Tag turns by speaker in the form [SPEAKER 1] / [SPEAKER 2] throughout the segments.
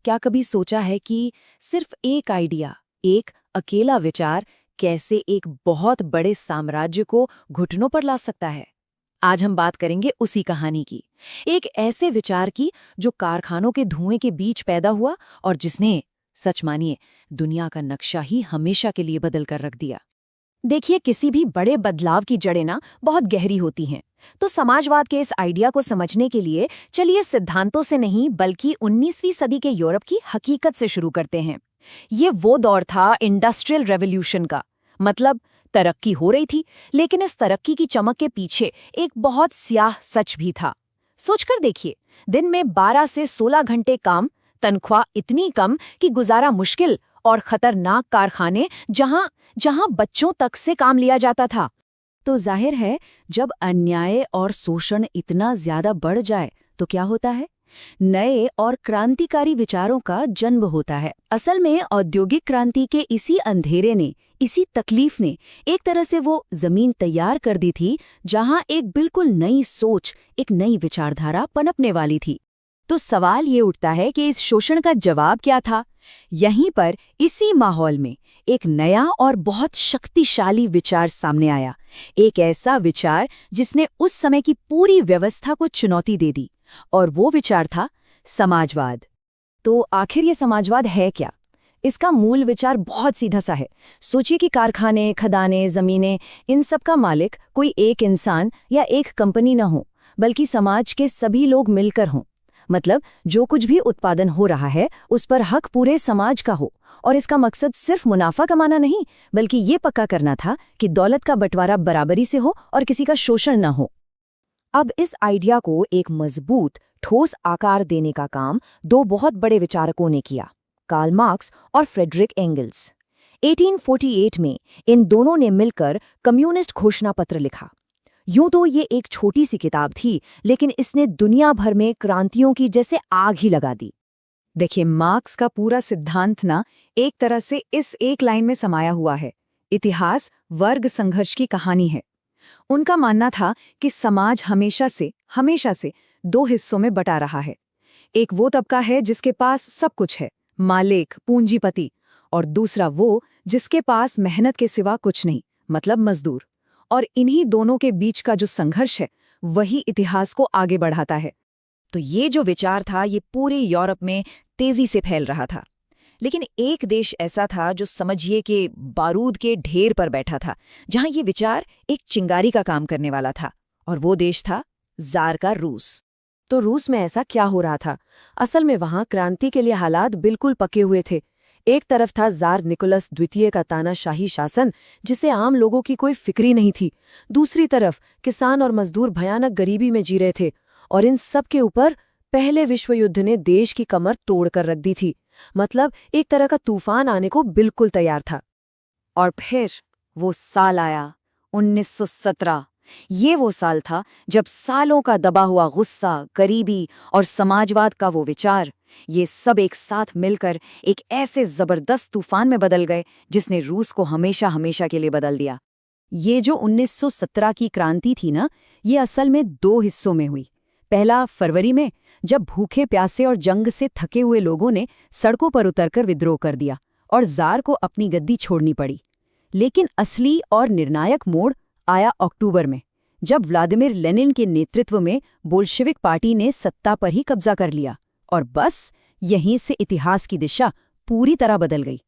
[SPEAKER 1] क्या कभी सोचा है कि सिर्फ एक आइडिया, एक अकेला विचार कैसे एक बहुत बड़े साम्राज्य को घुटनों पर ला सकता है? आज हम बात करेंगे उसी कहानी की। एक ऐसे विचार की जो कारखानों के धुएं के बीच पैदा हुआ और जिसने, सच मानिए, दुनिया का नक्शा ही हमेशा के लिए बदल कर रख दिया। देखिए, किसी भी बड़े बदलाव की जड़ें ना बहुत गहरी होती हैं। तो समाजवाद के इस आइडिया को समझने के लिए चलिए सिद्धांतों से नहीं बल्कि 19वीं सदी के यूरोप की हकीकत से शुरू करते हैं। ये वो दौर था इंडस्ट्रियल रेवोल्यूशन का। मतलब तरक्की हो रही थी, लेकिन इस तरक्की की चमक के पीछे एक बहुत स्याह सच भी था। सोचकर देखिए, दिन में 12 से 16 घंटे काम, तनख्वाह इतनी कम कि गुजारा मुश्किल, और खतरनाक कारखाने जहां जहां बच्चों तक से काम लिया जाता था। तो जाहिर है, जब अन्याय और शोषण इतना ज्यादा बढ़ जाए तो क्या होता है? नए और क्रांतिकारी विचारों का जन्म होता है। असल में औद्योगिक क्रांति के इसी अंधेरे ने, इसी तकलीफ ने एक तरह से वो जमीन तैयार कर दी थी जहां एक बिल्कुल नई सोच, एक नई विचारधारा पनपने वाली थी। तो सवाल ये उठता है कि इस शोषण का जवाब क्या था? यहीं पर, इसी माहौल में एक नया और बहुत शक्तिशाली विचार सामने आया। एक ऐसा विचार जिसने उस समय की पूरी व्यवस्था को चुनौती दे दी, और वो विचार था समाजवाद। तो आखिर ये समाजवाद है क्या? इसका मूल विचार बहुत सीधा सा है। सोचिए कि कारखाने, खदानें, जमीनें, इन सब का मालिक कोई एक इंसान या एक कंपनी न हो, बल्कि समाज के सभी लोग मिलकर हों। मतलब जो कुछ भी उत्पादन हो रहा है उस पर हक पूरे समाज का हो, और इसका मकसद सिर्फ मुनाफा कमाना नहीं, बल्कि ये पक्का करना था कि दौलत का बंटवारा बराबरी से हो और किसी का शोषण न हो। अब इस आइडिया को एक मजबूत, ठोस आकार देने का काम दो बहुत बड़े विचारकों ने किया, कार्ल मार्क्स और फ्रेडरिक एंगल्स। 1848 में इन दोनों ने मिलकर कम्युनिस्ट घोषणा पत्र लिखा। यूं तो ये एक छोटी सी किताब थी, लेकिन इसने दुनिया भर में क्रांतियों की जैसे आग ही लगा दी। देखिए, मार्क्स का पूरा सिद्धांत ना एक तरह से इस एक लाइन में समाया हुआ है। इतिहास वर्ग संघर्ष की कहानी है। उनका मानना था कि समाज हमेशा से दो हिस्सों में बटा रहा है। एक वो तबका है जिसके पास सब कुछ है, मालिक, पूंजीपति, और दूसरा वो जिसके पास मेहनत के सिवा कुछ नहीं, मतलब मजदूर। और इन्हीं दोनों के बीच का जो संघर्ष है वही इतिहास को आगे बढ़ाता है। तो ये जो विचार था ये पूरे यूरोप में तेजी से फैल रहा था। लेकिन एक देश ऐसा था जो समझिए कि बारूद के ढेर पर बैठा था, जहां ये विचार एक चिंगारी का काम करने वाला था, और वो देश था जार का रूस। तो रूस में ऐसा क्या हो रहा था? असल में वहां क्रांति के लिए हालात बिल्कुल पके हुए थे। एक तरफ था जार निकोलस द्वितीय का तानाशाही शासन, जिसे आम लोगों की कोई फिक्री नहीं थी। दूसरी तरफ किसान और मजदूर भयानक गरीबी में जी रहे थे, और इन सब के ऊपर पहले विश्व युद्ध ने देश की कमर तोड़कर रख दी थी। मतलब एक तरह का तूफान आने को बिल्कुल तैयार था। और फिर वो साल आया, 1917। ये वो साल था जब सालों का दबा हुआ गुस्सा, गरीबी और समाजवाद का वो विचार, ये सब एक साथ मिलकर एक ऐसे जबरदस्त तूफान में बदल गए जिसने रूस को हमेशा हमेशा के लिए बदल दिया। ये जो 1917 की क्रांति थी ना, ये असल में दो हिस्सों में हुई। पहला फरवरी में, जब भूखे प्यासे और जंग से थके हुए लोगों ने सड़कों पर उतरकर विद्रोह कर दिया और जार को अपनी गद्दी छोड़नी पड़ी। लेकिन असली और निर्णायक मोड़ आया अक्टूबर में, जब व्लादिमीर लेनिन के नेतृत्व में बोल्शेविक पार्टी ने सत्ता पर ही कब्जा कर लिया, और बस यहीं से इतिहास की दिशा पूरी तरह बदल गई।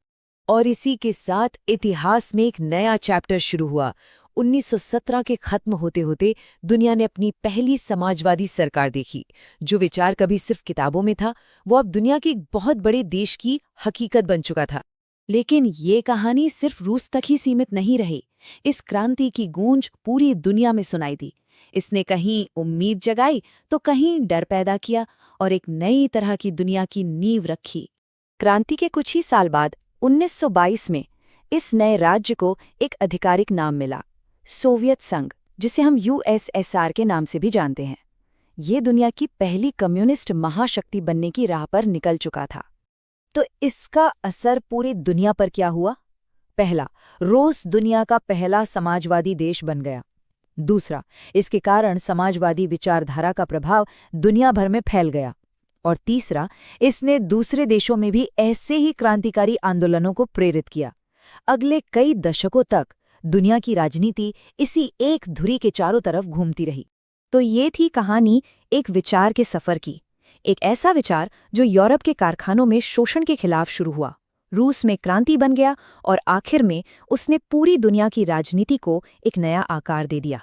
[SPEAKER 1] और इसी के साथ इतिहास में एक नया चैप्टर शुरू हुआ। 1917 के खत्म होते होते दुनिया ने अपनी पहली समाजवादी सरकार देखी। जो विचार कभी सिर्फ किताबों में था, वो अब दुनिया के एक बहुत बड़े देश की हकीकत बन चुका था। लेकिन ये कहानी सिर्फ रूस तक ही सीमित नहीं रही। इस क्रांति की गूंज पूरी दुनिया में सुनाई दी। इसने कहीं उम्मीद जगाई तो कहीं डर पैदा किया, और एक नई तरह की दुनिया की नींव रखी। क्रांति के कुछ ही साल बाद 1922 में इस नए राज्य को एक आधिकारिक नाम मिला, सोवियत संघ, जिसे हम यूएसएसआर के नाम से भी जानते हैं। ये दुनिया की पहली कम्युनिस्ट महाशक्ति बनने की राह पर निकल चुका था। तो इसका असर पूरी दुनिया पर क्या हुआ? पहला, रूस दुनिया का पहला समाजवादी देश बन गया। दूसरा, इसके कारण समाजवादी विचारधारा का प्रभाव दुनिया भर में फैल गया। और तीसरा, इसने दूसरे देशों में भी ऐसे ही क्रांतिकारी आंदोलनों को प्रेरित किया। अगले कई दशकों तक दुनिया की राजनीति इसी एक धुरी के चारों तरफ घूमती रही। तो ये थी कहानी एक विचार के सफर की। एक ऐसा विचार जो यूरोप के कारखानों में शोषण के खिलाफ शुरू हुआ, रूस में क्रांति बन गया और आखिर में उसने पूरी दुनिया की राजनीति को एक नया आकार दे दिया।